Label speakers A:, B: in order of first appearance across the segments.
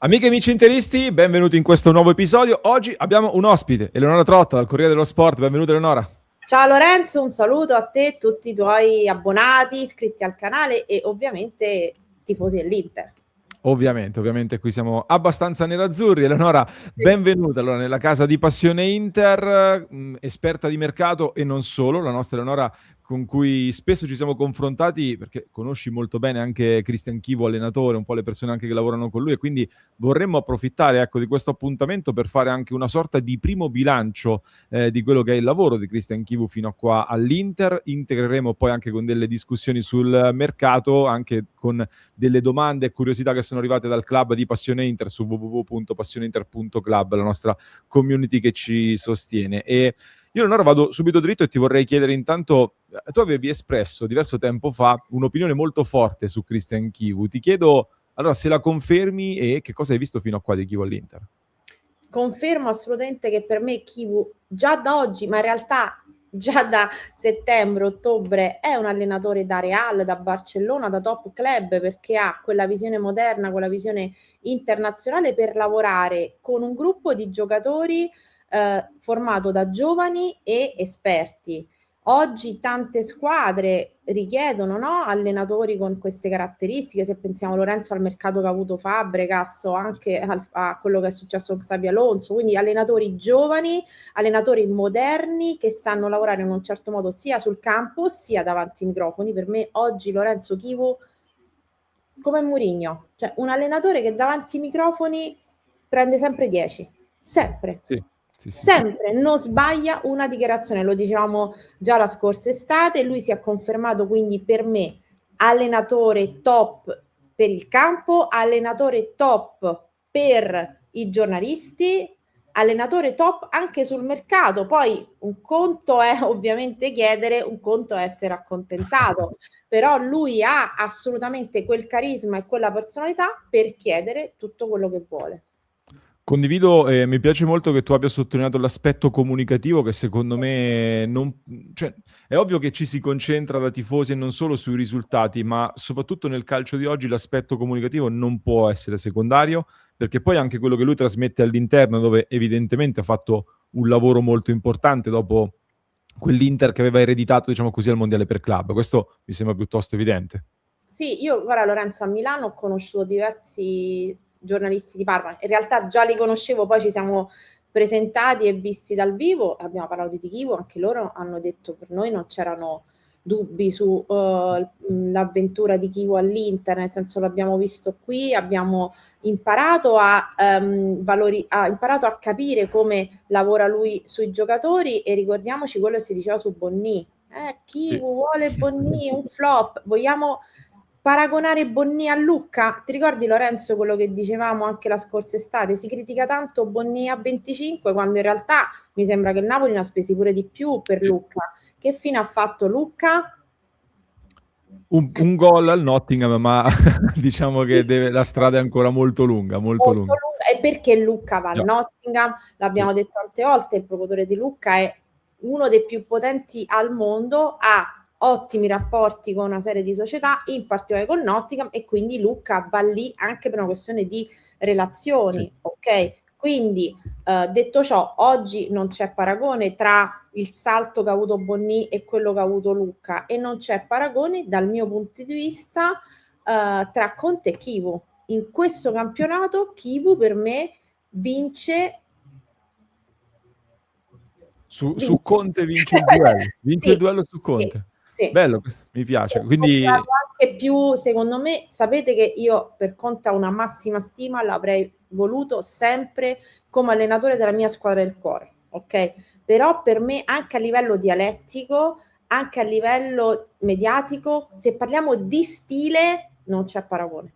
A: Amiche e amici interisti, benvenuti in questo nuovo episodio. Oggi abbiamo un ospite, Eleonora Trotta dal Corriere dello Sport. Benvenuta Eleonora.
B: Ciao Lorenzo, un saluto a te, tutti i tuoi abbonati, iscritti al canale e ovviamente tifosi dell'Inter.
A: Ovviamente qui siamo abbastanza nerazzurri. Eleonora, benvenuta allora nella casa di Passione Inter, esperta di mercato e non solo, la nostra Eleonora con cui spesso ci siamo confrontati perché conosci molto bene anche Cristian Chivu, allenatore, un po' le persone anche che lavorano con lui e quindi vorremmo approfittare di questo appuntamento per fare anche una sorta di primo bilancio di quello che è il lavoro di Cristian Chivu fino a qua all'Inter. Integreremo poi anche con delle discussioni sul mercato, anche con delle domande e curiosità che sono arrivate dal club di Passione Inter su www.passioneinter.club, la nostra community che ci sostiene. E io allora vado subito dritto e ti vorrei chiedere intanto, tu avevi espresso diverso tempo fa un'opinione molto forte su Cristian Chivu. Ti chiedo allora se la confermi e che cosa hai visto fino a qua di Chivu all'Inter.
B: Confermo assolutamente che per me Chivu già da oggi, ma in realtà già da settembre-ottobre è un allenatore da Real, da Barcellona, da top club, perché ha quella visione moderna, quella visione internazionale per lavorare con un gruppo di giocatori formato da giovani e esperti. Oggi tante squadre richiedono, no, allenatori con queste caratteristiche. Se pensiamo, Lorenzo, al mercato che ha avuto Fabregas o anche a quello che è successo con Xabi Alonso, quindi allenatori giovani, allenatori moderni che sanno lavorare in un certo modo sia sul campo sia davanti ai microfoni. Per me oggi Lorenzo Chivu come Mourinho, cioè un allenatore che davanti ai microfoni prende sempre 10, sempre.
A: Sì.
B: Sempre, non sbaglia una dichiarazione, lo dicevamo già la scorsa estate, lui si è confermato quindi per me allenatore top per il campo, allenatore top per i giornalisti, allenatore top anche sul mercato. Poi un conto è ovviamente chiedere, un conto è essere accontentato, però lui ha assolutamente quel carisma e quella personalità per chiedere tutto quello che vuole.
A: Condivido, mi piace molto che tu abbia sottolineato l'aspetto comunicativo che secondo me cioè, è ovvio che ci si concentra da tifosi e non solo sui risultati, ma soprattutto nel calcio di oggi l'aspetto comunicativo non può essere secondario, perché poi anche quello che lui trasmette all'interno, dove evidentemente ha fatto un lavoro molto importante dopo quell'Inter che aveva ereditato, diciamo così, al Mondiale per club. Questo mi sembra piuttosto evidente.
B: Sì, io guarda Lorenzo, a Milano ho conosciuto diversi giornalisti di Parma, in realtà già li conoscevo, poi ci siamo presentati e visti dal vivo, abbiamo parlato di Chivu, anche loro hanno detto per noi non c'erano dubbi su l'avventura di Chivu all'Inter, nel senso l'abbiamo visto qui, abbiamo imparato ha imparato a capire come lavora lui sui giocatori e ricordiamoci quello che si diceva su Bonnì. Chivu vuole Bonnì, un flop, vogliamo paragonare Bonnì a Lucca? Ti ricordi Lorenzo quello che dicevamo anche la scorsa estate? Si critica tanto Bonnì a 25 quando in realtà mi sembra che il Napoli ne ha spesi pure di più per Lucca. Che fine ha fatto Lucca?
A: Un gol al Nottingham, ma diciamo che la strada è ancora molto lunga, molto lunga.
B: E perché Lucca va al Nottingham? L'abbiamo detto tante volte, il promotore di Lucca è uno dei più potenti al mondo, ha ottimi rapporti con una serie di società, in particolare con Nottingham, e quindi Lucca va lì anche per una questione di relazioni, ok? Quindi detto ciò, oggi non c'è paragone tra il salto che ha avuto Bonnì e quello che ha avuto Lucca, e non c'è paragone dal mio punto di vista tra Conte e Chivu. In questo campionato Chivu per me vince
A: su Conte vince il duello, vince il duello su Conte.
B: Sì.
A: Bello, questo mi piace. Quindi
B: anche più, secondo me, sapete che io per Conte ho una massima stima, l'avrei voluto sempre come allenatore della mia squadra del cuore, ok? Però per me anche a livello dialettico, anche a livello mediatico, se parliamo di stile, non c'è paragone.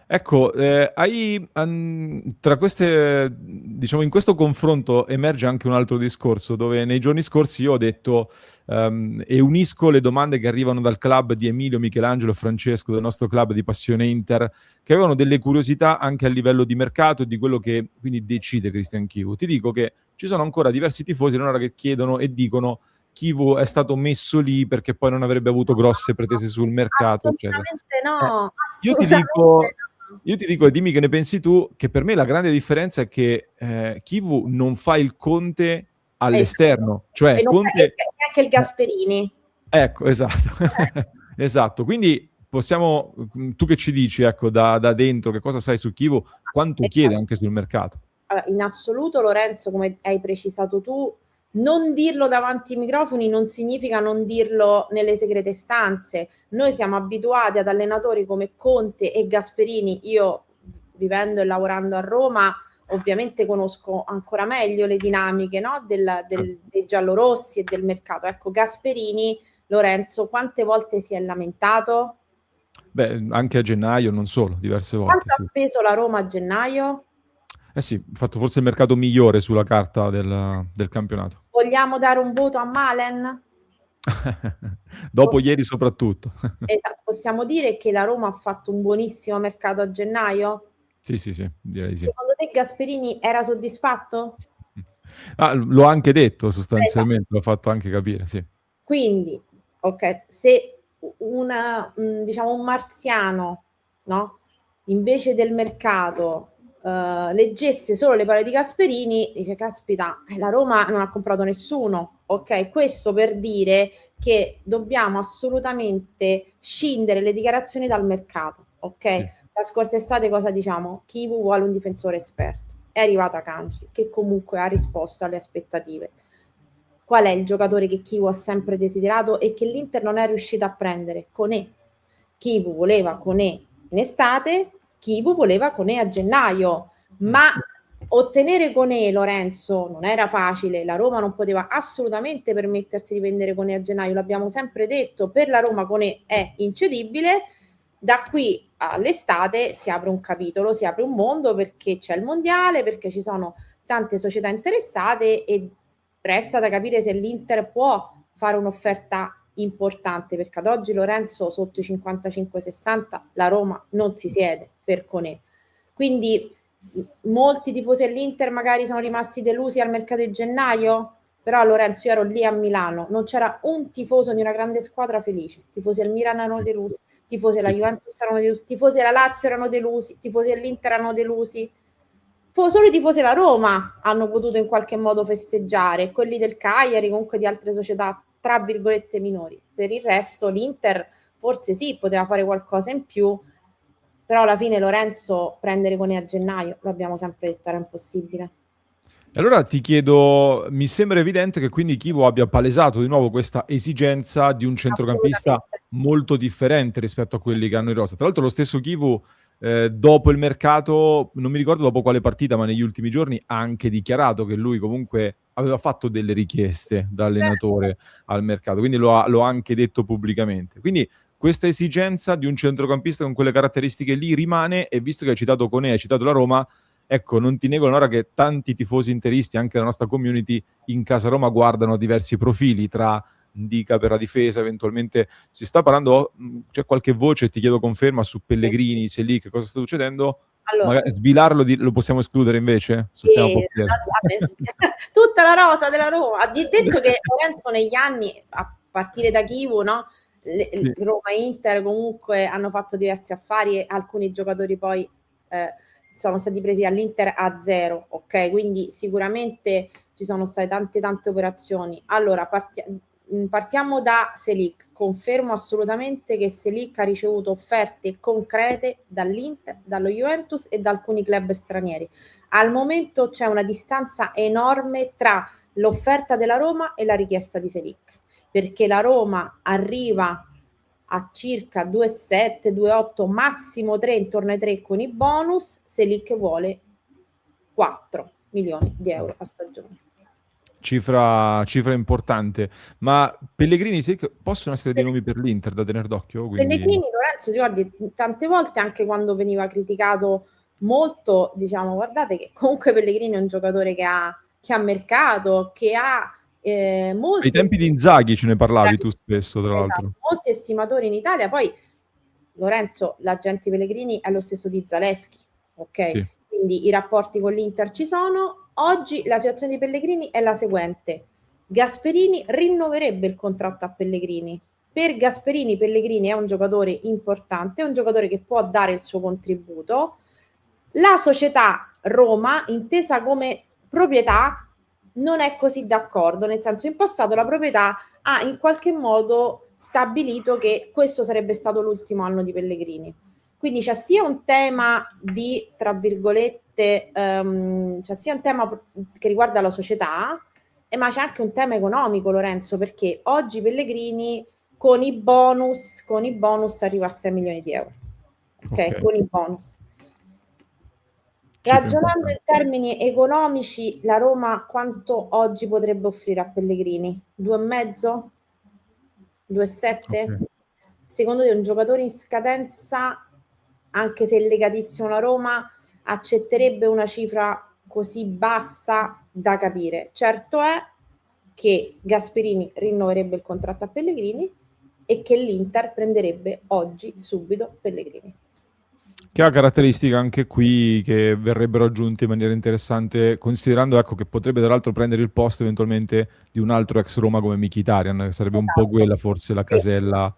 A: ecco, tra queste, diciamo, in questo confronto emerge anche un altro discorso, dove nei giorni scorsi io ho detto e unisco le domande che arrivano dal club di Emilio, Michelangelo e Francesco, del nostro club di Passione Inter, che avevano delle curiosità anche a livello di mercato e di quello che quindi decide Cristian Chivu. Ti dico che ci sono ancora diversi tifosi allora che chiedono e dicono Chivu è stato messo lì perché poi non avrebbe avuto grosse pretese sul mercato, eccetera.
B: Assolutamente no,
A: Io ti
B: assolutamente
A: dico,
B: no.
A: io ti dico, dimmi che ne pensi tu, che per me la grande differenza è che Chivu non fa il Conte
B: Esatto.
A: all'esterno, cioè
B: E non fa
A: Conte...
B: neanche il Gasperini.
A: ecco, esatto, esatto. Quindi possiamo, tu che ci dici, ecco, da dentro, che cosa sai su Chivu, quanto chiede
B: Esatto.
A: anche sul mercato?
B: Allora, in assoluto, Lorenzo, come hai precisato tu, non dirlo davanti ai microfoni non significa non dirlo nelle segrete stanze. Noi siamo abituati ad allenatori come Conte e Gasperini. Io, vivendo e lavorando a Roma, ovviamente conosco ancora meglio le dinamiche, no? Dei giallorossi e del mercato. Ecco, Gasperini, Lorenzo, quante volte si è lamentato?
A: Beh, anche a gennaio, non solo, diverse volte,
B: Quanto ha
A: sì.
B: speso la Roma a gennaio?
A: Eh sì, ha fatto forse il mercato migliore sulla carta del campionato.
B: Vogliamo dare un voto a Malen?
A: Dopo ieri soprattutto.
B: Esatto, possiamo dire che la Roma ha fatto un buonissimo mercato a gennaio?
A: Sì, sì, sì, direi di sì.
B: Secondo te Gasperini era soddisfatto?
A: Ah, l'ho anche detto
B: Esatto.
A: sostanzialmente, l'ho fatto anche capire, sì.
B: Quindi, okay, se diciamo un marziano, no, invece del mercato, leggesse solo le parole di Gasperini, dice: "Caspita, la Roma non ha comprato nessuno". Okay, questo per dire che dobbiamo assolutamente scindere le dichiarazioni dal mercato, okay?
A: Sì.
B: La scorsa estate cosa diciamo? Chivu vuole un difensore esperto. È arrivato Akanji, che comunque ha risposto alle aspettative. Qual è il giocatore che Chivu ha sempre desiderato e che l'Inter non è riuscita a prendere? Koné. Chivu voleva Koné in estate, Chivu voleva Koné a gennaio, ma ottenere Koné, Lorenzo, non era facile. La Roma non poteva assolutamente permettersi di vendere Koné a gennaio, l'abbiamo sempre detto, per la Roma Koné è incedibile. Da qui all'estate si apre un capitolo, si apre un mondo, perché c'è il mondiale, perché ci sono tante società interessate e resta da capire se l'Inter può fare un'offerta importante, perché ad oggi, Lorenzo, sotto i 55-60 la Roma non si siede per Koné. Quindi molti tifosi dell'Inter magari sono rimasti delusi al mercato di gennaio, però Lorenzo, io ero lì a Milano, non c'era un tifoso di una grande squadra felice. Tifosi del Milan erano delusi, tifosi della
A: Sì.
B: Juventus erano delusi, tifosi della Lazio erano delusi, tifosi dell'Inter erano delusi. Solo i tifosi della Roma hanno potuto in qualche modo festeggiare, quelli del Cagliari, comunque di altre società tra virgolette minori. Per il resto l'Inter forse sì, poteva fare qualcosa in più, però alla fine, Lorenzo, prendere Koné a gennaio, lo abbiamo sempre detto, era impossibile.
A: E allora ti chiedo, mi sembra evidente che quindi Chivu abbia palesato di nuovo questa esigenza di un centrocampista
B: Assolutamente.
A: molto differente rispetto a
B: Sì.
A: quelli che hanno in rosa. Tra l'altro lo stesso Chivu, dopo il mercato, non mi ricordo dopo quale partita, ma negli ultimi giorni ha anche dichiarato che lui comunque aveva fatto delle richieste da allenatore al mercato, quindi lo ha anche detto pubblicamente. Quindi questa esigenza di un centrocampista con quelle caratteristiche lì rimane, e visto che hai citato Koné, hai citato la Roma, ecco, non ti nego Nora che tanti tifosi interisti, anche la nostra community, in casa Roma guardano diversi profili tra Ndica per la difesa, eventualmente si sta parlando, c'è qualche voce, ti chiedo conferma, su Pellegrini, c'è lì, che cosa sta succedendo?
B: Allora,
A: Magari svilarlo lo possiamo escludere invece? Sul tema
B: sì,
A: portiere.
B: tutta la rosa della Roma. Ha detto che Lorenzo negli anni, a partire da Chivu, no?
A: Sì.
B: Roma e Inter comunque hanno fatto diversi affari e alcuni giocatori poi sono stati presi all'Inter a zero, ok? Quindi sicuramente ci sono state tante operazioni. Allora, partiamo da Selic. Confermo assolutamente che Selic ha ricevuto offerte concrete dall'Inter, dallo Juventus e da alcuni club stranieri. Al momento c'è una distanza enorme tra l'offerta della Roma e la richiesta di Selic, perché la Roma arriva a circa 2,7, 2,8, massimo 3, intorno ai 3 con i bonus. Selic vuole 4 milioni di euro a stagione.
A: Cifra importante. Ma Pellegrini, sì, che possono essere dei nomi per l'Inter da tener d'occhio? Quindi...
B: Pellegrini, Lorenzo, ti ricordi tante volte, anche quando veniva criticato molto, diciamo, guardate che comunque Pellegrini è un giocatore che ha mercato, che ha
A: Ai
B: molti
A: tempi di
B: estimatori,
A: Inzaghi ce ne parlavi tu spesso, tra
B: esatto,
A: l'altro.
B: molti estimatori in Italia. Poi Lorenzo, l'agente Pellegrini è lo stesso di Zaleschi, ok?
A: Sì.
B: Quindi i rapporti con l'Inter ci sono. Oggi la situazione di Pellegrini è la seguente: Gasperini rinnoverebbe il contratto a Pellegrini, Per Gasperini Pellegrini è un giocatore importante, è un giocatore che può dare il suo contributo. La società Roma, intesa come proprietà, non è così d'accordo, nel senso, in passato la proprietà ha in qualche modo stabilito che questo sarebbe stato l'ultimo anno di Pellegrini. Quindi c'è sia un tema di, tra virgolette, c'è sia un tema che riguarda la società, ma c'è anche un tema economico, Lorenzo, perché oggi Pellegrini con i bonus arriva a 6 milioni di euro. Ok, con i bonus. Ragionando in termini economici, la Roma quanto oggi potrebbe offrire a Pellegrini? 2,5? 2,7? Okay. Secondo te un giocatore in scadenza, anche se è legatissimo alla Roma, accetterebbe una cifra così bassa? Da capire. Certo è che Gasperini rinnoverebbe il contratto a Pellegrini e che l'Inter prenderebbe oggi subito Pellegrini.
A: Che ha caratteristiche anche qui che verrebbero aggiunte in maniera interessante, considerando ecco, che potrebbe tra l'altro prendere il posto eventualmente di un altro ex Roma come Mkhitaryan, che sarebbe un po' quella forse la casella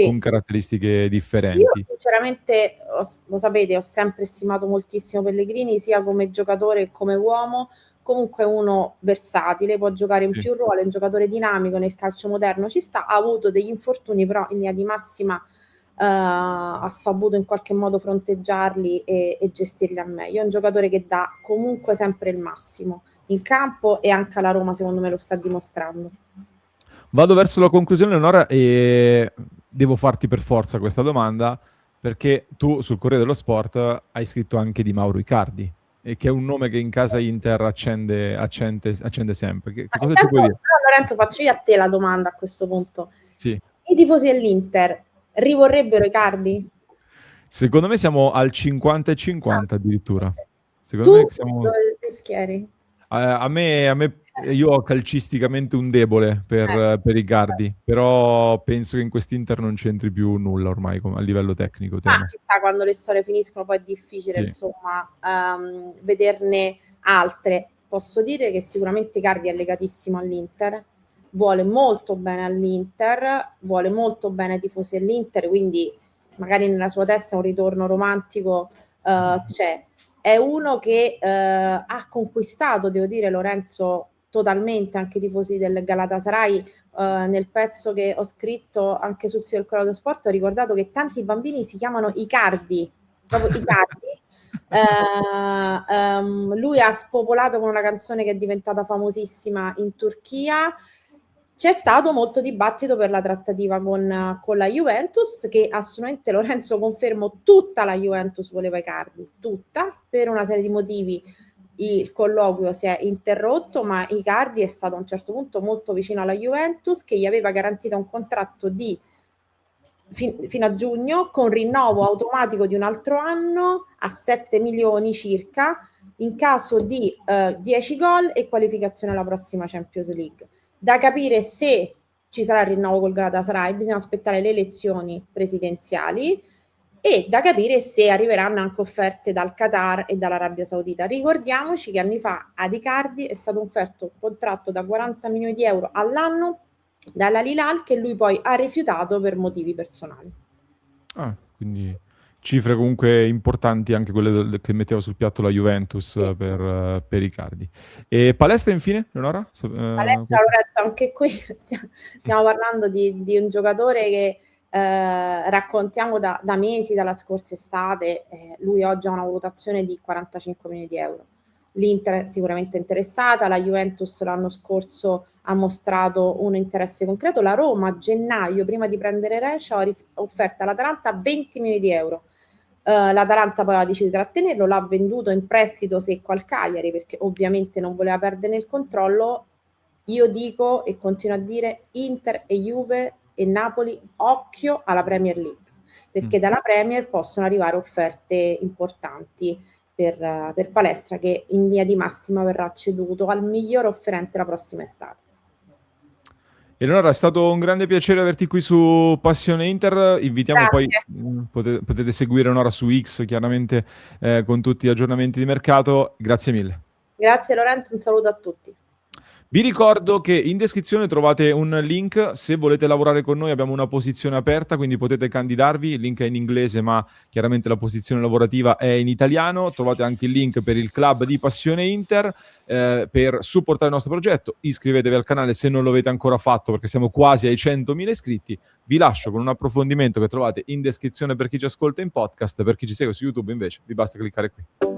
A: con caratteristiche differenti.
B: Io sinceramente, lo sapete, ho sempre stimato moltissimo Pellegrini, sia come giocatore che come uomo. Comunque uno versatile, può giocare in più ruoli, è un giocatore dinamico nel calcio moderno, ci sta, ha avuto degli infortuni, però in linea di massima ha saputo in qualche modo fronteggiarli e gestirli al meglio. È un giocatore che dà comunque sempre il massimo in campo e anche alla Roma secondo me lo sta dimostrando.
A: Vado verso la conclusione, Leonora, e devo farti per forza questa domanda, perché tu sul Corriere dello Sport hai scritto anche di Mauro Icardi, e che è un nome che in casa Inter accende sempre. Che cosa ci puoi dire?
B: Lorenzo, faccio io a te la domanda a questo punto.
A: Sì.
B: I tifosi dell'Inter rivorrebbero Icardi?
A: Secondo me siamo al 50-50 addirittura.
B: Secondo me siamo... dove schieri?
A: A me io ho calcisticamente un debole per Icardi, però penso che in quest'Inter non c'entri più nulla ormai a livello tecnico.
B: Ci sta, quando le storie finiscono poi è difficile insomma vederne altre. Posso dire che sicuramente Icardi è legatissimo all'Inter, vuole molto bene all'Inter, vuole molto bene ai tifosi dell'Inter, quindi magari nella sua testa un ritorno romantico c'è. È uno che ha conquistato, devo dire, Lorenzo, totalmente anche i tifosi del Galatasaray. Nel pezzo che ho scritto anche sul sito del Corriere dello Sport ho ricordato che tanti bambini si chiamano Icardi, proprio Icardi. Lui ha spopolato con una canzone che è diventata famosissima in Turchia. C'è stato molto dibattito per la trattativa con la Juventus, che assolutamente, Lorenzo, confermo, tutta la Juventus voleva Icardi, tutta, per una serie di motivi il colloquio si è interrotto, ma Icardi è stato a un certo punto molto vicino alla Juventus, che gli aveva garantito un contratto di fino a giugno con rinnovo automatico di un altro anno a 7 milioni circa in caso di 10 gol e qualificazione alla prossima Champions League. Da capire se ci sarà il rinnovo col Galatasaray, bisogna aspettare le elezioni presidenziali e da capire se arriveranno anche offerte dal Qatar e dall'Arabia Saudita. Ricordiamoci che anni fa ad Icardi è stato offerto un contratto da 40 milioni di euro all'anno dalla Hilal, che lui poi ha rifiutato per motivi personali.
A: Quindi cifre comunque importanti anche quelle che metteva sul piatto la Juventus per Icardi. E palestra infine, Leonora?
B: Palestra, Lorenzo, anche qui stiamo parlando di un giocatore che raccontiamo da mesi, dalla scorsa estate. Lui oggi ha una valutazione di 45 milioni di euro. L'Inter è sicuramente interessata, la Juventus l'anno scorso ha mostrato un interesse concreto, la Roma a gennaio, prima di prendere Recia, ha offerto all'Atalanta 20 milioni di euro. L'Atalanta poi ha deciso di trattenerlo, l'ha venduto in prestito secco al Cagliari perché ovviamente non voleva perdere il controllo. Io dico e continuo a dire Inter e Juve e Napoli, occhio alla Premier League, perché dalla Premier possono arrivare offerte importanti per Palestra, che in linea di massima verrà ceduto al miglior offerente la prossima estate.
A: Eleonora, è stato un grande piacere averti qui su Passione Inter. Invitiamo poi, potete seguire Eleonora su X, chiaramente con tutti gli aggiornamenti di mercato. Grazie mille.
B: Grazie Lorenzo, un saluto a tutti.
A: Vi ricordo che in descrizione trovate un link, se volete lavorare con noi abbiamo una posizione aperta, quindi potete candidarvi, il link è in inglese ma chiaramente la posizione lavorativa è in italiano, trovate anche il link per il club di Passione Inter, per supportare il nostro progetto, iscrivetevi al canale se non lo avete ancora fatto perché siamo quasi ai 100.000 iscritti, vi lascio con un approfondimento che trovate in descrizione per chi ci ascolta in podcast, per chi ci segue su YouTube invece vi basta cliccare qui.